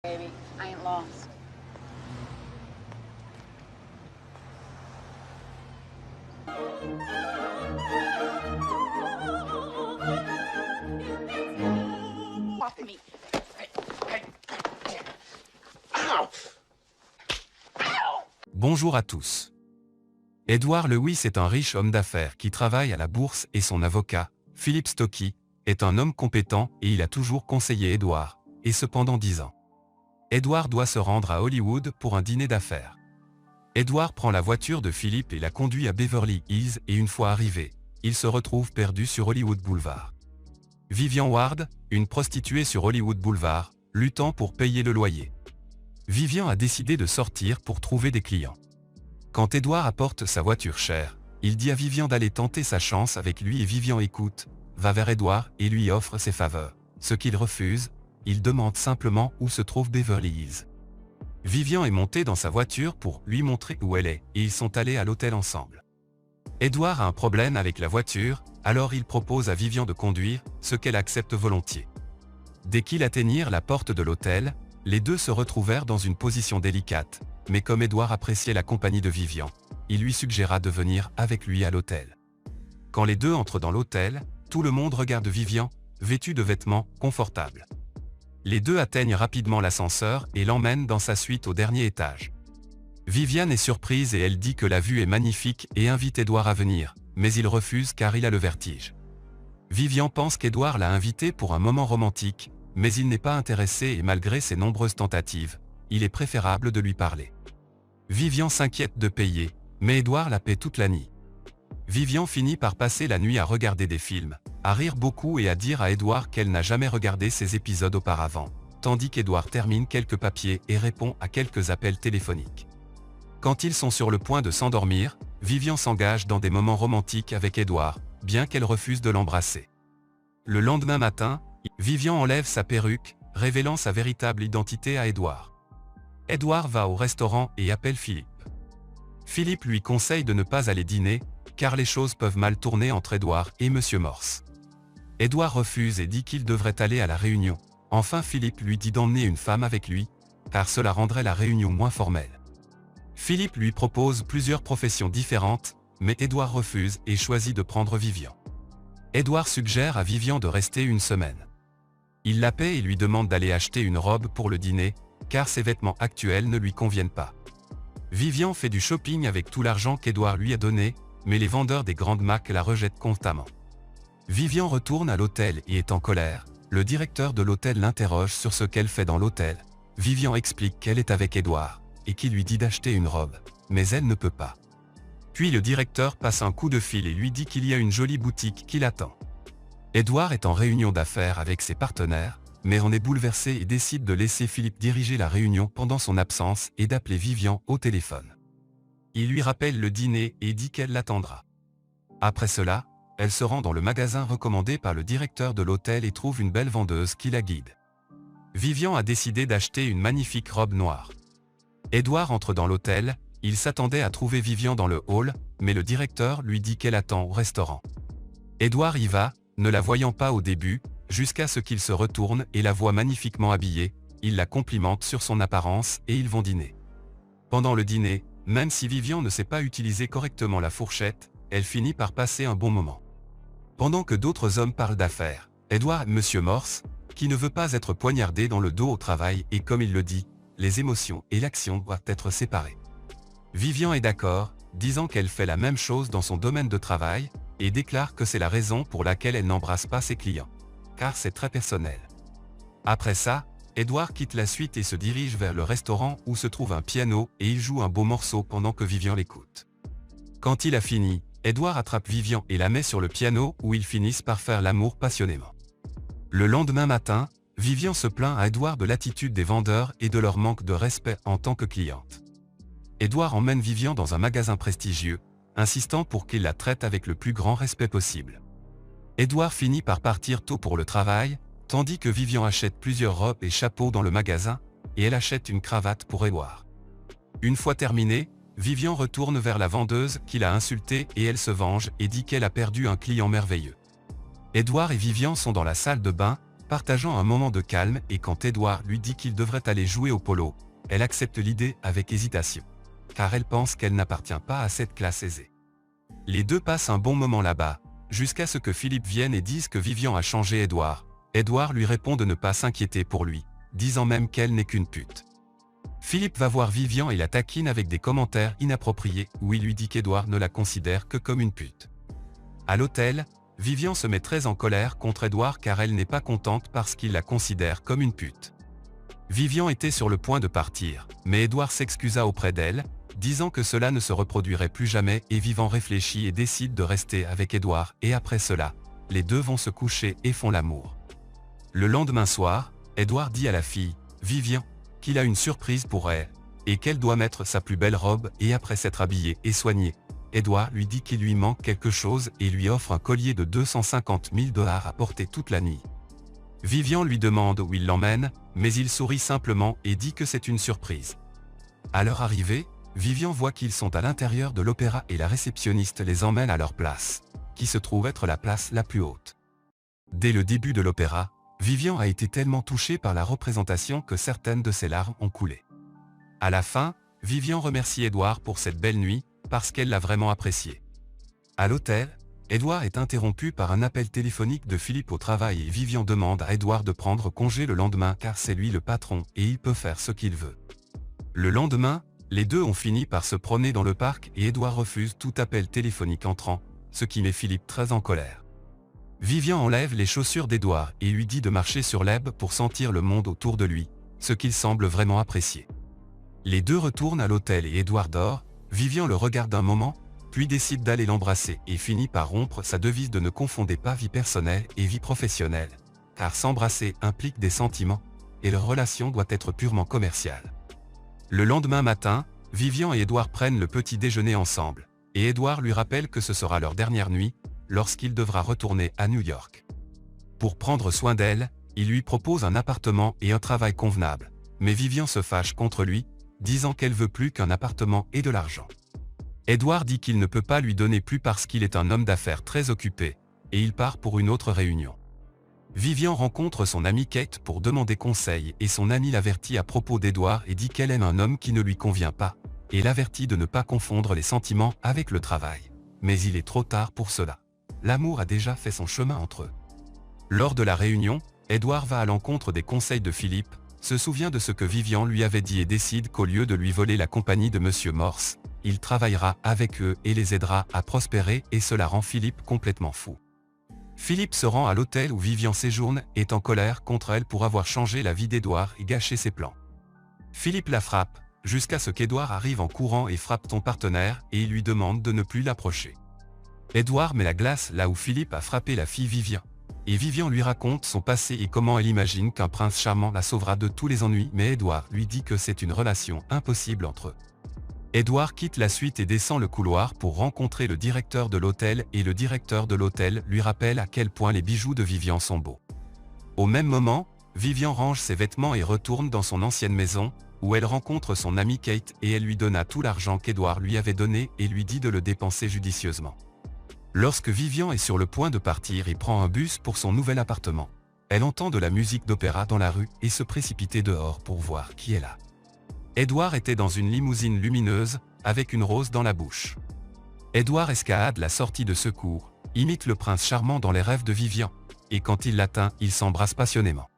Baby, I ain't lost. Off me. Bonjour à tous. Edward Lewis est un riche homme d'affaires qui travaille à la bourse et son avocat, Philip Stocky, est un homme compétent et il a toujours conseillé Edward, et ce pendant 10 ans. Edward doit se rendre à Hollywood pour un dîner d'affaires. Edward prend la voiture de Philip et la conduit à Beverly Hills et une fois arrivé, il se retrouve perdu sur Hollywood Boulevard. Vivian Ward, une prostituée sur Hollywood Boulevard, luttant pour payer le loyer. Vivian a décidé de sortir pour trouver des clients. Quand Edward apporte sa voiture chère, il dit à Vivian d'aller tenter sa chance avec lui et Vivian écoute, va vers Edward et lui offre ses faveurs. Ce qu'il refuse, il demande simplement où se trouve Beverly Hills. Vivian est montée dans sa voiture pour lui montrer où elle est et ils sont allés à l'hôtel ensemble. Edward a un problème avec la voiture, alors il propose à Vivian de conduire, ce qu'elle accepte volontiers. Dès qu'ils atteignirent la porte de l'hôtel, les deux se retrouvèrent dans une position délicate, mais comme Edward appréciait la compagnie de Vivian, il lui suggéra de venir avec lui à l'hôtel. Quand les deux entrent dans l'hôtel, tout le monde regarde Vivian, vêtue de vêtements confortables. Les deux atteignent rapidement l'ascenseur et l'emmènent dans sa suite au dernier étage. Vivian est surprise et elle dit que la vue est magnifique et invite Edward à venir, mais il refuse car il a le vertige. Vivian pense qu'Edward l'a invité pour un moment romantique, mais il n'est pas intéressé et malgré ses nombreuses tentatives, il est préférable de lui parler. Vivian s'inquiète de payer, mais Edward la paie toute la nuit. Vivian finit par passer la nuit à regarder des films, à rire beaucoup et à dire à Edward qu'elle n'a jamais regardé ces épisodes auparavant, tandis qu'Edward termine quelques papiers et répond à quelques appels téléphoniques. Quand ils sont sur le point de s'endormir, Vivian s'engage dans des moments romantiques avec Edward, bien qu'elle refuse de l'embrasser. Le lendemain matin, Vivian enlève sa perruque, révélant sa véritable identité à Edward. Edward va au restaurant et appelle Philip. Philip lui conseille de ne pas aller dîner, car les choses peuvent mal tourner entre Edward et Monsieur Morse. Edward refuse et dit qu'il devrait aller à la réunion. Enfin Philip lui dit d'emmener une femme avec lui, car cela rendrait la réunion moins formelle. Philip lui propose plusieurs professions différentes, mais Edward refuse et choisit de prendre Vivian. Edward suggère à Vivian de rester une semaine. Il la paie et lui demande d'aller acheter une robe pour le dîner, car ses vêtements actuels ne lui conviennent pas. Vivian fait du shopping avec tout l'argent qu'Edward lui a donné, mais les vendeurs des grandes marques la rejettent constamment. Vivian retourne à l'hôtel et est en colère. Le directeur de l'hôtel l'interroge sur ce qu'elle fait dans l'hôtel. Vivian explique qu'elle est avec Edward, et qu'il lui dit d'acheter une robe, mais elle ne peut pas. Puis le directeur passe un coup de fil et lui dit qu'il y a une jolie boutique qui l'attend. Edward est en réunion d'affaires avec ses partenaires, mais en est bouleversé et décide de laisser Philippe diriger la réunion pendant son absence et d'appeler Vivian au téléphone. Il lui rappelle le dîner et dit qu'elle l'attendra. Après cela, elle se rend dans le magasin recommandé par le directeur de l'hôtel et trouve une belle vendeuse qui la guide. Vivian a décidé d'acheter une magnifique robe noire. Edward entre dans l'hôtel, il s'attendait à trouver Vivian dans le hall, mais le directeur lui dit qu'elle attend au restaurant. Edward y va, ne la voyant pas au début, jusqu'à ce qu'il se retourne et la voit magnifiquement habillée, il la complimente sur son apparence et ils vont dîner. Pendant le dîner, même si Vivian ne sait pas utiliser correctement la fourchette, elle finit par passer un bon moment. Pendant que d'autres hommes parlent d'affaires, Edward et Monsieur Morse, qui ne veut pas être poignardé dans le dos au travail et comme il le dit, les émotions et l'action doivent être séparées. Vivian est d'accord, disant qu'elle fait la même chose dans son domaine de travail, et déclare que c'est la raison pour laquelle elle n'embrasse pas ses clients. Car c'est très personnel. Après ça, Edward quitte la suite et se dirige vers le restaurant où se trouve un piano et il joue un beau morceau pendant que Vivian l'écoute. Quand il a fini, Edward attrape Vivian et la met sur le piano où ils finissent par faire l'amour passionnément. Le lendemain matin, Vivian se plaint à Edward de l'attitude des vendeurs et de leur manque de respect en tant que cliente. Edward emmène Vivian dans un magasin prestigieux, insistant pour qu'il la traite avec le plus grand respect possible. Edward finit par partir tôt pour le travail, tandis que Vivian achète plusieurs robes et chapeaux dans le magasin, et elle achète une cravate pour Edward. Une fois terminé, Vivian retourne vers la vendeuse qui l'a insultée et elle se venge et dit qu'elle a perdu un client merveilleux. Edward et Vivian sont dans la salle de bain, partageant un moment de calme, et quand Edward lui dit qu'il devrait aller jouer au polo, elle accepte l'idée avec hésitation. Car elle pense qu'elle n'appartient pas à cette classe aisée. Les deux passent un bon moment là-bas, jusqu'à ce que Philippe vienne et dise que Vivian a changé Edward. Edward lui répond de ne pas s'inquiéter pour lui, disant même qu'elle n'est qu'une pute. Philippe va voir Vivian et la taquine avec des commentaires inappropriés où il lui dit qu'Edward ne la considère que comme une pute. À l'hôtel, Vivian se met très en colère contre Edward car elle n'est pas contente parce qu'il la considère comme une pute. Vivian était sur le point de partir, mais Edward s'excusa auprès d'elle, disant que cela ne se reproduirait plus jamais et Vivian réfléchit et décide de rester avec Edward et après cela, les deux vont se coucher et font l'amour. Le lendemain soir, Edward dit à la fille, Vivian, qu'il a une surprise pour elle, et qu'elle doit mettre sa plus belle robe et après s'être habillée et soignée, Edward lui dit qu'il lui manque quelque chose et lui offre un collier de 250 000 $ à porter toute la nuit. Vivian lui demande où il l'emmène, mais il sourit simplement et dit que c'est une surprise. À leur arrivée, Vivian voit qu'ils sont à l'intérieur de l'opéra et la réceptionniste les emmène à leur place, qui se trouve être la place la plus haute. Dès le début de l'opéra, Vivian a été tellement touchée par la représentation que certaines de ses larmes ont coulé. À la fin, Vivian remercie Edward pour cette belle nuit, parce qu'elle l'a vraiment appréciée. À l'hôtel, Edward est interrompu par un appel téléphonique de Philippe au travail et Vivian demande à Edward de prendre congé le lendemain car c'est lui le patron et il peut faire ce qu'il veut. Le lendemain, les deux ont fini par se promener dans le parc et Edward refuse tout appel téléphonique entrant, ce qui met Philippe très en colère. Vivian enlève les chaussures d'Edward et lui dit de marcher sur l'herbe pour sentir le monde autour de lui, ce qu'il semble vraiment apprécier. Les deux retournent à l'hôtel et Edward dort, Vivian le regarde un moment, puis décide d'aller l'embrasser et finit par rompre sa devise de ne confondez pas vie personnelle et vie professionnelle, car s'embrasser implique des sentiments, et leur relation doit être purement commerciale. Le lendemain matin, Vivian et Edward prennent le petit déjeuner ensemble, et Edward lui rappelle que ce sera leur dernière nuit, lorsqu'il devra retourner à New York. Pour prendre soin d'elle, il lui propose un appartement et un travail convenable, mais Vivian se fâche contre lui, disant qu'elle veut plus qu'un appartement et de l'argent. Edward dit qu'il ne peut pas lui donner plus parce qu'il est un homme d'affaires très occupé, et il part pour une autre réunion. Vivian rencontre son amie Kate pour demander conseil et son amie l'avertit à propos d'Edward et dit qu'elle aime un homme qui ne lui convient pas, et l'avertit de ne pas confondre les sentiments avec le travail. Mais il est trop tard pour cela. L'amour a déjà fait son chemin entre eux. Lors de la réunion, Edward va à l'encontre des conseils de Philippe, se souvient de ce que Vivian lui avait dit et décide qu'au lieu de lui voler la compagnie de Monsieur Morse, il travaillera avec eux et les aidera à prospérer et cela rend Philippe complètement fou. Philippe se rend à l'hôtel où Vivian séjourne, est en colère contre elle pour avoir changé la vie d'Edward et gâché ses plans. Philippe la frappe, jusqu'à ce qu'Edward arrive en courant et frappe son partenaire et il lui demande de ne plus l'approcher. Edward met la glace là où Philippe a frappé la fille Vivian. Et Vivian lui raconte son passé et comment elle imagine qu'un prince charmant la sauvera de tous les ennuis mais Edward lui dit que c'est une relation impossible entre eux. Edward quitte la suite et descend le couloir pour rencontrer le directeur de l'hôtel et le directeur de l'hôtel lui rappelle à quel point les bijoux de Vivian sont beaux. Au même moment, Vivian range ses vêtements et retourne dans son ancienne maison, où elle rencontre son amie Kate et elle lui donna tout l'argent qu'Edward lui avait donné et lui dit de le dépenser judicieusement. Lorsque Vivian est sur le point de partir et prend un bus pour son nouvel appartement, elle entend de la musique d'opéra dans la rue et se précipite dehors pour voir qui est là. Edward était dans une limousine lumineuse, avec une rose dans la bouche. Edward escalade la sortie de secours, imite le prince charmant dans les rêves de Vivian, et quand il l'atteint, ils s'embrassent passionnément.